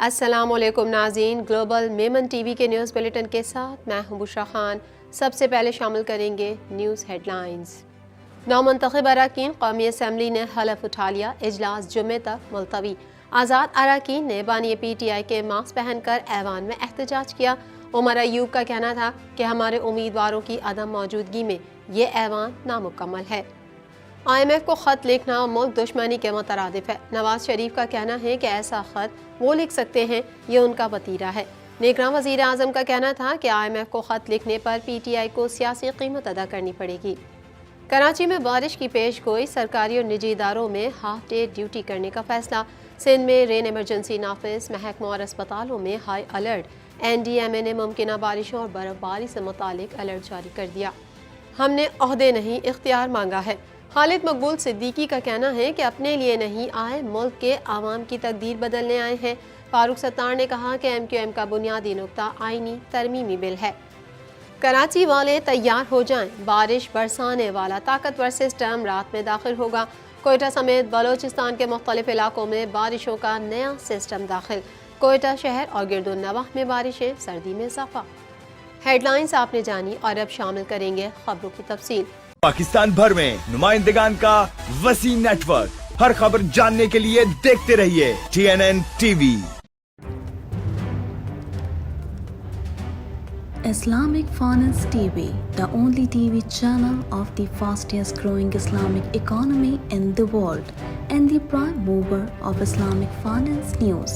السلام علیکم ناظرین، گلوبل میمن ٹی وی کے نیوز بلیٹن کے ساتھ میں ہوں بشرا خان۔ سب سے پہلے شامل کریں گے نیوز ہیڈ لائنز۔ نومنتخب اراکین قومی اسمبلی نے حلف اٹھا لیا، اجلاس جمعے تک ملتوی۔ آزاد اراکین نے بانی پی ٹی آئی کے ماسک پہن کر ایوان میں احتجاج کیا۔ عمر ایوب کا کہنا تھا کہ ہمارے امیدواروں کی عدم موجودگی میں یہ ایوان نامکمل ہے۔ آئی ایم ایف کو خط لکھنا ملک دشمنی کے مترادف ہے۔ نواز شریف کا کہنا ہے کہ ایسا خط وہ لکھ سکتے ہیں، یہ ان کا وتیرہ ہے۔ نگراں وزیر اعظم کا کہنا تھا کہ آئی ایم ایف کو خط لکھنے پر پی ٹی آئی کو سیاسی قیمت ادا کرنی پڑے گی۔ کراچی میں بارش کی پیش گوئی، سرکاری اور نجی اداروں میں ہاف ڈے ڈیوٹی کرنے کا فیصلہ۔ سندھ میں رین ایمرجنسی نافذ، محکموں اور اسپتالوں میں high alert. N D M A نے ممکنہ بارشوں اور برف باری سے متعلق الرٹ جاری کر دیا۔ ہم نے عہدے نہیں اختیار مانگا ہے۔ خالد مقبول صدیقی کا کہنا ہے کہ اپنے لیے نہیں آئے، ملک کے عوام کی تقدیر بدلنے آئے ہیں۔ فاروق ستار نے کہا کہ ایم کیو ایم کا بنیادی نقطہ آئینی ترمیمی بل ہے۔ کراچی والے تیار ہو جائیں، بارش برسانے والا طاقتور سسٹم رات میں داخل ہوگا۔ کوئٹہ سمیت بلوچستان کے مختلف علاقوں میں بارشوں کا نیا سسٹم داخل۔ کوئٹہ شہر اور گرد النواح میں بارشیں، سردی میں اضافہ۔ ہیڈ لائنز آپ نے جانی اور اب شامل کریں گے خبروں کی تفصیل۔ پاکستان بھر میں نمائندگان کا وسیع نیٹ ورک، ہر خبر جاننے کے لیے دیکھتے رہیے TNN TV۔ Islamic Finance TV, the only TV channel of the fastest growing Islamic economy in the world and the prime mover of Islamic finance news.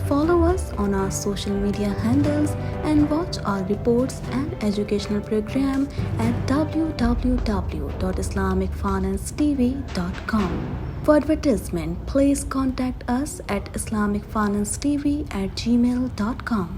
Follow us on our social media handles and watch our reports and educational program at www.islamicfinancetv.com. For advertisement, please contact us at islamicfinancetv@gmail.com.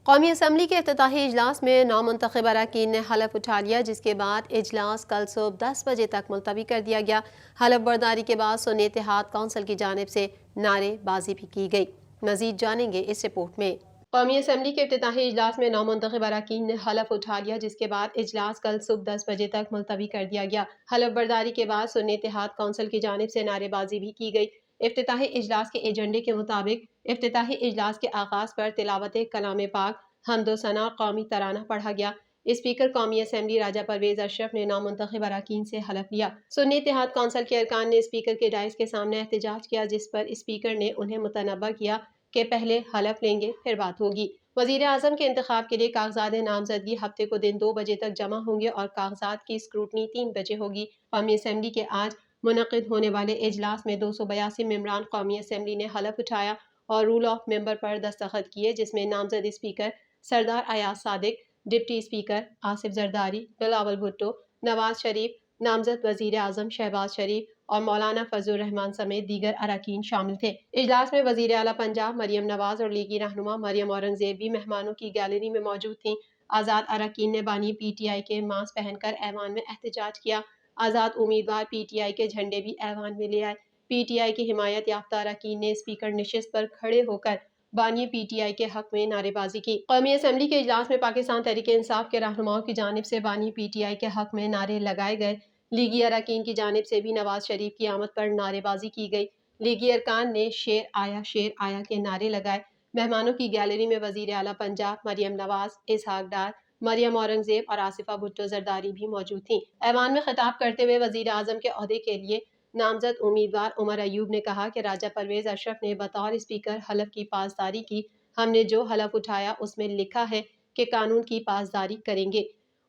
قومی assembly کے افتتاحی اجلاس میں نومنتخب اراکین نے حلف اٹھا لیا، جس کے بعد اجلاس کل صبح 10 بجے تک ملتوی کر دیا گیا۔ حلف برداری کے بعد سنی اتحاد کونسل کی جانب سے نعرے بازی بھی کی گئی۔ مزید جانیں گے اس رپورٹ میں۔ قومی اسمبلی کے افتتاحی اجلاس میں نومنتخب اراکین نے حلف اٹھا لیا، جس کے بعد اجلاس کل صبح 10 بجے تک ملتوی کر دیا گیا۔ حلف برداری کے بعد سنی اتحاد کونسل کی جانب سے نعرے بازی بھی کی گئی۔ افتتاحی اجلاس کے ایجنڈے کے مطابق افتتاحی اجلاس کے آغاز پر تلاوت کلام پاک، حمد و ثنا اور قومی ترانہ پڑھا گیا۔ اسپیکر قومی اسمبلی راجہ پرویز اشرف نے نومنتخب اراکین سے حلف لیا۔ سنی اتحاد کونسل کے ارکان نے اسپیکر کے ڈائز کے سامنے احتجاج کیا، جس پر اسپیکر نے انہیں متنبہ کیا کہ پہلے حلف لیں گے پھر بات ہوگی۔ وزیر اعظم کے انتخاب کے لیے کاغذات نامزدگی ہفتے کو دن 2 بجے تک جمع ہوں گے اور کاغذات کی اسکروٹنی 3 بجے ہوگی۔ قومی اسمبلی کے آج منعقد ہونے والے اجلاس میں 282 ممبران قومی اسمبلی نے حلف اٹھایا اور رول آف ممبر پر دستخط کیے، جس میں نامزد اسپیکر سردار ایاز صادق، ڈپٹی اسپیکر آصف زرداری، بلاول بھٹو، نواز شریف، نامزد وزیر اعظم شہباز شریف اور مولانا فضل الرحمان سمیت دیگر اراکین شامل تھے۔ اجلاس میں وزیر اعلیٰ پنجاب مریم نواز اور لیگی رہنما مریم اورنگزیب بھی مہمانوں کی گیلری میں موجود تھیں۔ آزاد اراکین نے بانی پی ٹی آئی کے ماسک پہن کر ایوان میں احتجاج کیا۔ آزاد امیدوار پی ٹی آئی کے جھنڈے بھی ایوان میں لے آئے۔ پی ٹی آئی کی حمایت یافتہ اراکین نے اسپیکر نشست پر کھڑے ہو کر بانی پی ٹی آئی کے حق میں نعرے بازی کی۔ قومی اسمبلی کے اجلاس میں پاکستان تحریک انصاف کے رہنماؤں کی جانب سے بانی پی ٹی آئی کے حق میں نعرے لگائے گئے۔ لیگی اراکین کی جانب سے بھی نواز شریف کی آمد پر نعرے بازی کی گئی۔ لیگی ارکان نے شیر آیا کے نعرے لگائے۔ مہمانوں کی گیلری میں وزیر اعلیٰ پنجاب مریم نواز، اسحاق ڈار، مریم اورنگزیب اور آصفہ بھٹو زرداری بھی موجود تھیں۔ ایوان میں خطاب کرتے ہوئے وزیر اعظم کے عہدے کے لیے نامزد امیدوار عمر ایوب نے کہا کہ راجہ پرویز اشرف نے بطور اسپیکر حلف کی پاسداری کی۔ ہم نے جو حلف اٹھایا اس میں لکھا ہے کہ قانون کی پاسداری کریں گے۔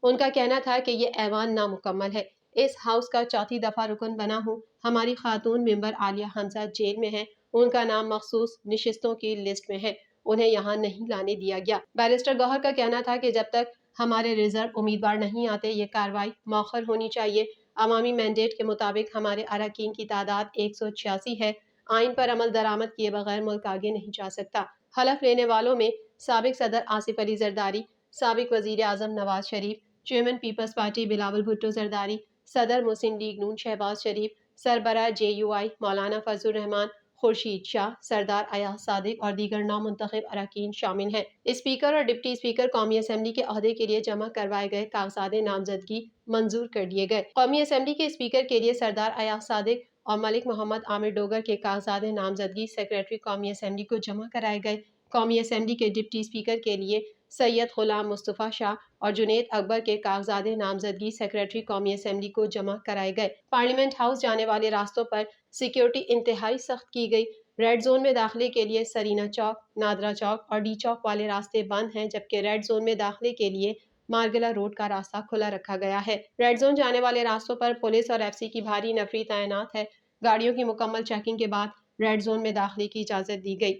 ان کا کہنا تھا کہ یہ ایوان نامکمل ہے۔ اس ہاؤس کا چوتھی دفعہ رکن بنا ہوں۔ ہماری خاتون ممبر عالیہ حمزہ جیل میں ہیں، ان کا نام مخصوص نشستوں کی لسٹ میں ہے، انہیں یہاں نہیں لانے دیا گیا۔ بیرسٹر گوہر کا کہنا تھا کہ جب تک ہمارے ریزرو امیدوار نہیں آتے یہ کارروائی مؤخر ہونی چاہیے۔ عوامی مینڈیٹ کے مطابق ہمارے اراکین کی تعداد 186 ہے۔ آئین پر عمل درآمد کیے بغیر ملک آگے نہیں جا سکتا۔ حلف لینے والوں میں سابق صدر آصف علی زرداری، سابق وزیر اعظم Nawaz Sharif, chairman Peoples Party Bilawal Bhutto Zardari, صدر مسلم لیگ نون شہباز شریف، سربراہ JUI مولانا فضل الرحمان، خورشید شاہ، سردار ایاز صادق اور دیگر نامنتخب اراکین شامل ہیں۔ اسپیکر اور ڈپٹی اسپیکر قومی اسمبلی کے عہدے کے لیے جمع کروائے گئے کاغذات نامزدگی منظور کر دیے گئے۔ قومی اسمبلی کے اسپیکر کے لیے سردار ایاز صادق اور ملک محمد عامر ڈوگر کے کاغذات نامزدگی سیکریٹری قومی اسمبلی کو جمع کرائے گئے۔ قومی اسمبلی کے ڈپٹی اسپیکر کے لیے سید غلام مصطفیٰ شاہ اور جنید اکبر کے کاغذات نامزدگی سیکریٹری قومی اسمبلی کو جمع کرائے گئے۔ پارلیمنٹ ہاؤس جانے والے راستوں پر سیکیورٹی انتہائی سخت کی گئی۔ ریڈ زون میں داخلے کے لیے سرینا چوک، نادرا چوک اور ڈی چوک والے راستے بند ہیں، جبکہ ریڈ زون میں داخلے کے لیے مارگلا روڈ کا راستہ کھلا رکھا گیا ہے۔ ریڈ زون جانے والے راستوں پر پولیس اور ایف سی کی بھاری نفری تعینات ہے۔ گاڑیوں کی مکمل چیکنگ کے بعد ریڈ زون میں داخلے کی اجازت دی گئی۔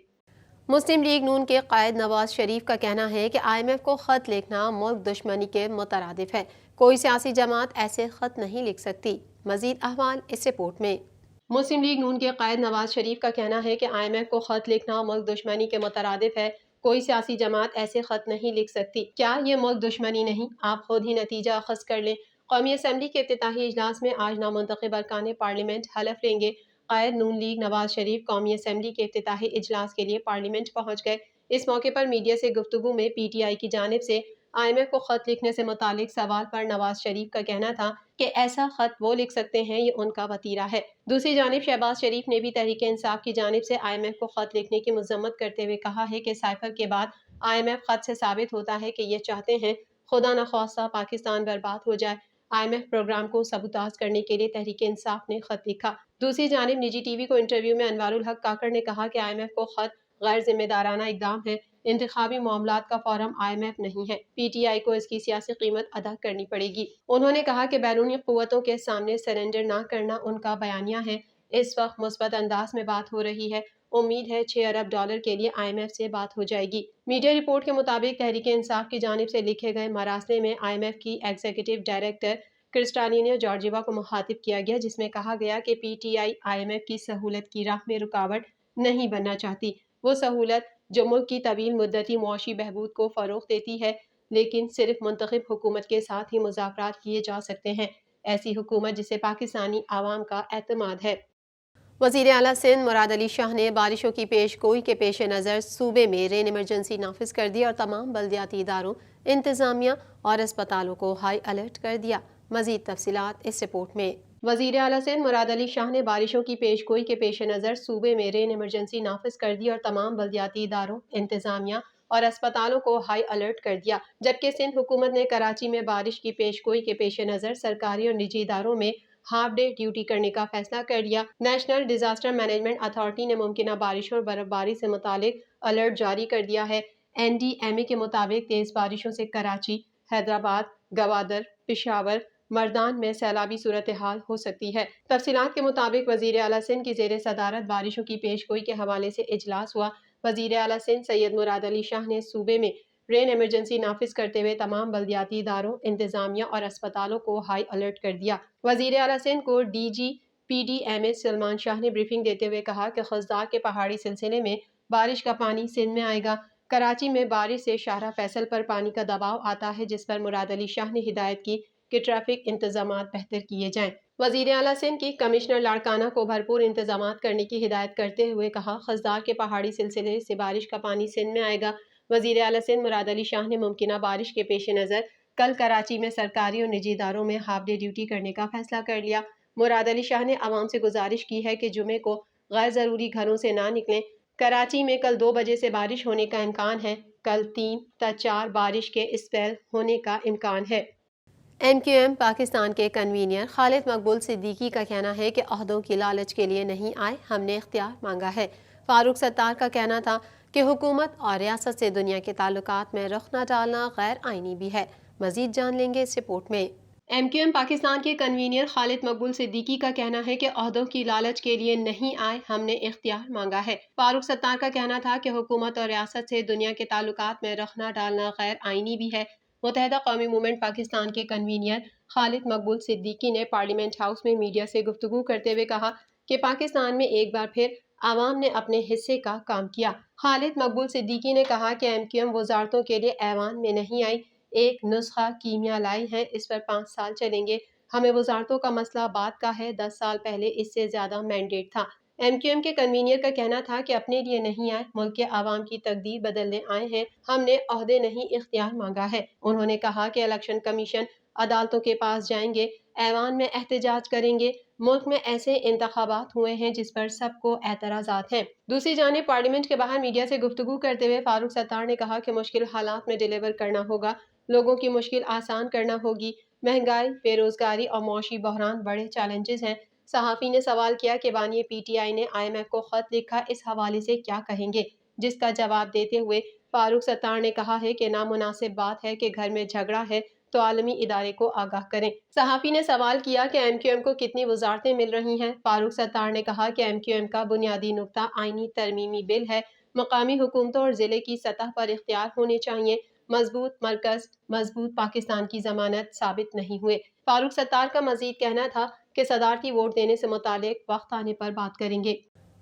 مسلم لیگ نون کے قائد نواز شریف کا کہنا ہے کہ آئی ایم ایف کو خط لکھنا ملک دشمنی کے مترادف ہے۔ کوئی سیاسی جماعت ایسے خط نہیں لکھ سکتی۔ مزید احوال اس رپورٹ میں۔ مسلم لیگ نون کے قائد نواز شریف کا کہنا ہے کہ آئی ایم ایف کو خط لکھنا ملک دشمنی کے مترادف ہے۔ کوئی سیاسی جماعت ایسے خط نہیں لکھ سکتی۔ کیا یہ ملک دشمنی نہیں؟ آپ خود ہی نتیجہ اخذ کر لیں۔ قومی اسمبلی کے افتتاحی اجلاس میں آج نامنتخب ارکان پارلیمنٹ حلف لیں گے۔ قائد نون لیگ نواز شریف قومی اسمبلی کے افتتاحی اجلاس کے لیے پارلیمنٹ پہنچ گئے۔ اس موقع پر میڈیا سے گفتگو میں پی ٹی آئی کی جانب سے آئی ایم ایف کو خط لکھنے سے متعلق سوال پر نواز شریف کا کہنا تھا کہ ایسا خط وہ لکھ سکتے ہیں، یہ ان کا وتیرہ ہے۔ دوسری جانب شہباز شریف نے بھی تحریک انصاف کی جانب سے آئی ایم ایف کو خط لکھنے کی مذمت کرتے ہوئے کہا ہے کہ سائفر کے بعد آئی ایم ایف خط سے ثابت ہوتا ہے کہ یہ چاہتے ہیں خدا نخواستہ پاکستان برباد ہو جائے۔ آئی ایم ایف پروگرام کو سبوتاژ کرنے کے لیے تحریک انصاف نے خط لکھا۔ دوسری جانب نجی ٹی وی کو انٹرویو میں انوار الحق کاکڑ نے کہا کہ آئی ایم ایف کو خط غیر ذمہ دارانہ اقدام ہے۔ انتخابی معاملات کا فورم آئی ایم ایف نہیں ہے۔ پی ٹی آئی کو اس کی سیاسی قیمت ادا کرنی پڑے گی۔ انہوں نے کہا کہ بیرونی قوتوں کے سامنے سرنڈر نہ کرنا ان کا بیانیہ ہے۔ اس وقت مثبت انداز میں بات ہو رہی ہے۔ امید ہے 6 ارب ڈالر کے لیے آئی ایم ایف سے بات ہو جائے گی۔ میڈیا رپورٹ کے مطابق تحریک انصاف کی جانب سے لکھے گئے مراسلے میں آئی ایم ایف کی ایگزیکٹو ڈائریکٹر کرسٹالینیا جارجیوا کو مخاطب کیا گیا، جس میں کہا گیا کہ P T I M F F سہولت کی راہ میں رکاوٹ نہیں بننا چاہتی۔ وہ سہولت جو ملک کی طویل مدتی معاشی بہبود کو فروغ دیتی ہے، لیکن صرف منتخب حکومت کے ساتھ ہی مذاکرات کیے جا سکتے ہیں، ایسی حکومت جسے پاکستانی عوام کا اعتماد ہے۔ وزیر اعلیٰ سندھ مراد علی شاہ نے بارشوں کی پیش گوئی کے پیش نظر صوبے میں رین ایمرجنسی نافذ کر دی اور تمام بلدیاتی اداروں، انتظامیہ اور اسپتالوں کو ہائی الرٹ کر دیا۔ مزید تفصیلات اس رپورٹ میں۔ وزیر اعلیٰ سندھ مراد علی شاہ نے بارشوں کی پیش گوئی کے پیش نظر صوبے میں رین ایمرجنسی نافذ کر دی اور تمام بلدیاتی اداروں، انتظامیہ اور اسپتالوں کو ہائی الرٹ کر دیا، جبکہ سندھ حکومت نے کراچی میں بارش کی پیش گوئی کے پیش نظر سرکاری اور نجی اداروں میں ہاف ڈے ڈیوٹی کرنے کا فیصلہ کر لیا۔ نیشنل ڈیزاسٹر مینجمنٹ اتھارٹی نے ممکنہ بارشوں اور برف باری سے متعلق الرٹ جاری کر دیا ہے۔ این ڈی ایم اے کے مطابق تیز بارشوں سے کراچی، حیدرآباد، گوادر، پشاور، مردان میں سیلابی صورتحال ہو سکتی ہے۔ تفصیلات کے مطابق وزیر اعلیٰ سندھ کی زیر صدارت بارشوں کی پیش گوئی کے حوالے سے اجلاس ہوا۔ وزیر اعلیٰ سندھ سید مراد علی شاہ نے صوبے میں رین ایمرجنسی نافذ کرتے ہوئے تمام بلدیاتی اداروں، انتظامیہ اور اسپتالوں کو ہائی الرٹ کر دیا۔ وزیر اعلیٰ سندھ کو D G P D M A Salman Shah نے بریفنگ دیتے ہوئے کہا کہ خضدار کے پہاڑی سلسلے میں بارش کا پانی سندھ میں آئے گا۔ کراچی میں بارش سے شاہراہ فیصل پر پانی کا دباؤ آتا ہے، جس پر مراد علی شاہ نے ہدایت کی کہ ٹریفک انتظامات بہتر کیے جائیں۔ وزیر اعلیٰ سندھ کی کمشنر لاڑکانہ کو بھرپور انتظامات کرنے کی ہدایت کرتے ہوئے کہا، خضدار کے پہاڑی سلسلے سے بارش کا پانی سندھ میں آئے گا۔ وزیر اعلیٰ سندھ مراد علی شاہ نے ممکنہ بارش کے پیش نظر کل کراچی میں سرکاری اور نجی اداروں میں ہاف ڈے ڈیوٹی کرنے کا فیصلہ کر لیا۔ مراد علی شاہ نے عوام سے گزارش کی ہے کہ جمعے کو غیر ضروری گھروں سے نہ نکلیں۔ کراچی میں کل 2 بجے سے بارش ہونے کا امکان ہے۔ کل 3 تا 4 بارش کے اسپیل ہونے کا امکان ہے۔ ایم کیو ایم پاکستان کے کنوینر خالد مقبول صدیقی کا کہنا ہے کہ عہدوں کی لالچ کے لیے نہیں آئے، ہم نے اختیار مانگا ہے۔ فاروق ستار کا کہنا تھا کہ حکومت اور ریاست سے دنیا کے تعلقات میں رخ نہ ڈالنا غیر آئینی بھی ہے۔ مزید جان لیں گے اس رپورٹ میں۔ ایم کیو ایم پاکستان کے کنوینر خالد مقبول صدیقی کا کہنا ہے کہ عہدوں کی لالچ کے لیے نہیں آئے، ہم نے اختیار مانگا ہے۔ فاروق ستار کا کہنا تھا کہ حکومت اور ریاست سے دنیا کے تعلقات میں رخ نہ ڈالنا غیر آئینی بھی ہے۔ متحدہ قومی موومنٹ پاکستان کے کنوینر خالد مقبول صدیقی نے پارلیمنٹ ہاؤس میں میڈیا سے گفتگو کرتے ہوئے کہا کہ پاکستان میں ایک بار پھر عوام نے اپنے حصے کا کام کیا۔ خالد مقبول صدیقی نے کہا کہ ایم کیو ایم وزارتوں کے لیے ایوان میں نہیں آئی، ایک نسخہ کیمیا لائی ہیں، اس پر 5 سال چلیں گے۔ ہمیں وزارتوں کا مسئلہ بات کا ہے، 10 سال پہلے اس سے زیادہ مینڈیٹ تھا۔ MQM کے کنوینئر کا کہنا تھا کہ اپنے لیے نہیں آئے، ملک کے عوام کی تقدیر بدلنے آئے ہیں، ہم نے عہدے نہیں اختیار مانگا ہے۔ انہوں نے کہا کہ الیکشن کمیشن عدالتوں کے پاس جائیں گے، ایوان میں احتجاج کریں گے۔ ملک میں ایسے انتخابات ہوئے ہیں جس پر سب کو اعتراضات ہیں۔ دوسری جانب پارلیمنٹ کے باہر میڈیا سے گفتگو کرتے ہوئے فاروق ستار نے کہا کہ مشکل حالات میں ڈیلیور کرنا ہوگا، لوگوں کی مشکل آسان کرنا ہوگی۔ مہنگائی، بے روزگاری اور معاشی بحران بڑے چیلنجز ہیں۔ صحافی نے سوال کیا کہ بانی PTI نے IMF کو خط لکھا، اس حوالے سے کیا کہیں گے، جس کا جواب دیتے ہوئے فاروق ستار نے کہا ہے کہ نامناسب بات ہے کہ گھر میں جھگڑا ہے تو عالمی ادارے کو آگاہ کریں۔ صحافی نے سوال کیا کہ MQM کو کتنی وزارتیں مل رہی ہیں۔ فاروق ستار نے کہا کہ MQM کا بنیادی نقطہ آئینی ترمیمی بل ہے، مقامی حکومتوں اور ضلع کی سطح پر اختیار ہونے چاہیے۔ مضبوط مرکز، مضبوط پاکستان کی ضمانت ثابت نہیں ہوئے۔ فاروق ستار کا مزید کہنا تھا کہ صدارتی ووٹ دینے سے متعلق وقت آنے پر بات کریں گے۔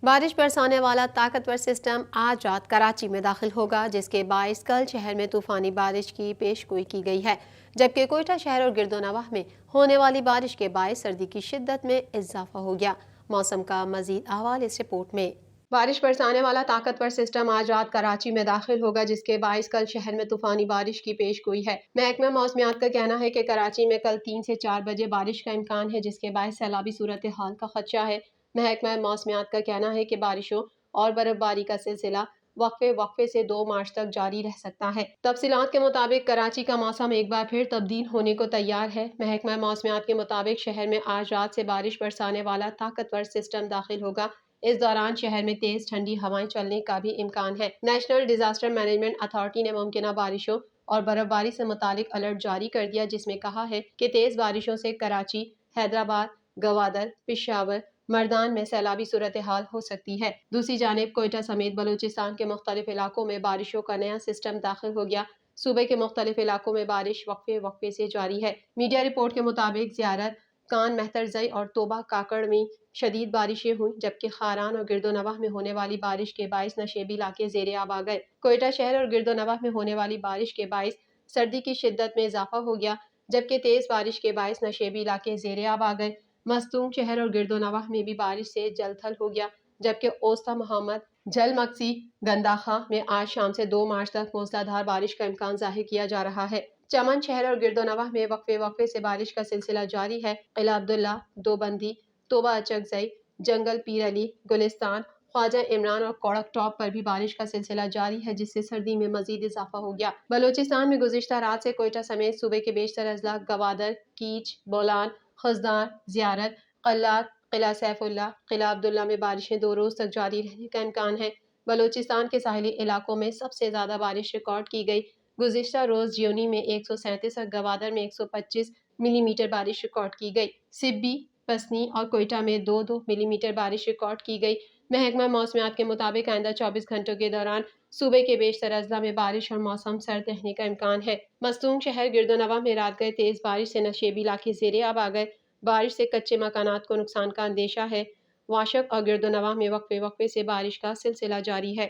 بارش برسانے والا طاقتور سسٹم آج رات کراچی میں داخل ہوگا، جس کے باعث کل شہر میں طوفانی بارش کی پیش گوئی کی گئی ہے، جبکہ کوئٹہ شہر اور گرد و نواح میں ہونے والی بارش کے باعث سردی کی شدت میں اضافہ ہو گیا۔ موسم کا مزید احوال اس رپورٹ میں۔ بارش برسانے والا طاقتور سسٹم آج رات کراچی میں داخل ہوگا، جس کے باعث کل شہر میں طوفانی بارش کی پیش گوئی ہے۔ محکمہ موسمیات کا کہنا ہے کہ کراچی میں کل 3 سے 4 بجے بارش کا امکان ہے، جس کے باعث سیلابی صورتحال کا خدشہ ہے۔ محکمہ موسمیات کا کہنا ہے کہ بارشوں اور برف باری کا سلسلہ وقفے سے 2 مارچ تک جاری رہ سکتا ہے۔ تفصیلات کے مطابق کراچی کا موسم ایک بار پھر تبدیل ہونے کو تیار ہے۔ محکمہ موسمیات کے مطابق شہر میں آج رات سے بارش برسانے والا طاقتور سسٹم داخل ہوگا۔ اس دوران شہر میں تیز ٹھنڈی ہوائیں چلنے کا بھی امکان ہے۔ نیشنل ڈیزاسٹر مینجمنٹ اتھارٹی نے ممکنہ بارشوں اور برف باری سے متعلق الرٹ جاری کر دیا، جس میں کہا ہے کہ تیز بارشوں سے کراچی، حیدرآباد، گوادر، پشاور، مردان میں سیلابی صورتحال ہو سکتی ہے۔ دوسری جانب کوئٹہ سمیت بلوچستان کے مختلف علاقوں میں بارشوں کا نیا سسٹم داخل ہو گیا۔ صوبے کے مختلف علاقوں میں بارش وقفے سے جاری ہے۔ میڈیا رپورٹ کے مطابق زیارت، کان مہترزئی اور توبہ کاکڑ میں شدید بارشیں ہوئیں، جبکہ خاران اور گرد و نواح میں ہونے والی بارش کے باعث نشیبی علاقے زیر آب آ گئے۔ کوئٹہ شہر اور گرد و نواح میں ہونے والی بارش کے باعث سردی کی شدت میں اضافہ ہو گیا، جبکہ تیز بارش کے باعث نشیبی علاقے زیر آب آ گئے۔ مستونگ شہر اور گرد و نواح میں بھی بارش سے جل تھل ہو گیا، جبکہ اوسطا محمد، جل مکسی، گنداخا میں آج شام سے 2 مارچ تک موسلا دھار بارش کا امکان ظاہر کیا جا رہا ہے۔ چمن شہر اور گرد و نواح میں وقفے سے بارش کا سلسلہ جاری ہے۔ قلعہ عبداللہ، دوبندی، توبہ اچکزئی، جنگل پیر علی، گلستان، خواجہ عمران اور کوڑک ٹاپ پر بھی بارش کا سلسلہ جاری ہے، جس سے سردی میں مزید اضافہ ہو گیا۔ بلوچستان میں گزشتہ رات سے کوئٹہ سمیت صوبے کے بیشتر اضلاع گوادر، کیچ، بولان، خزدار، زیارت، قلات، قلعہ سیف اللہ، قلعہ عبداللہ میں بارشیں 2 روز تک جاری رہنے کا امکان ہے۔ بلوچستان کے ساحلی علاقوں میں سب سے زیادہ بارش ریکارڈ کی گئی۔ گزشتہ روز جیونی میں 137 اور گوادر میں 125 ملی میٹر بارش ریکارڈ کی گئی۔ سبی، پسنی اور کوئٹہ میں 2-2 ملی میٹر بارش ریکارڈ کی گئی۔ محکمہ موسمیات کے مطابق آئندہ 24 گھنٹوں کے دوران صوبے کے بیشتر اضلاع میں بارش اور موسم سرد رہنے کا امکان ہے۔ مستونگ شہر گرد و نواح میں رات گئے تیز بارش سے نشیبی علاقے زیر آب آ گئے۔ بارش سے کچے مکانات کو نقصان کا اندیشہ ہے۔ واشق اور گرد و نواح میں وقفے سے بارش کا سلسلہ جاری ہے۔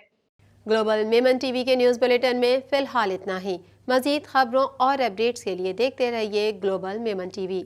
گلوبل میمن ٹی وی کے نیوز بلیٹن میں فی الحال اتنا ہی۔ مزید خبروں اور اپڈیٹس کے لیے دیکھتے رہیے گلوبل میمن ٹی وی۔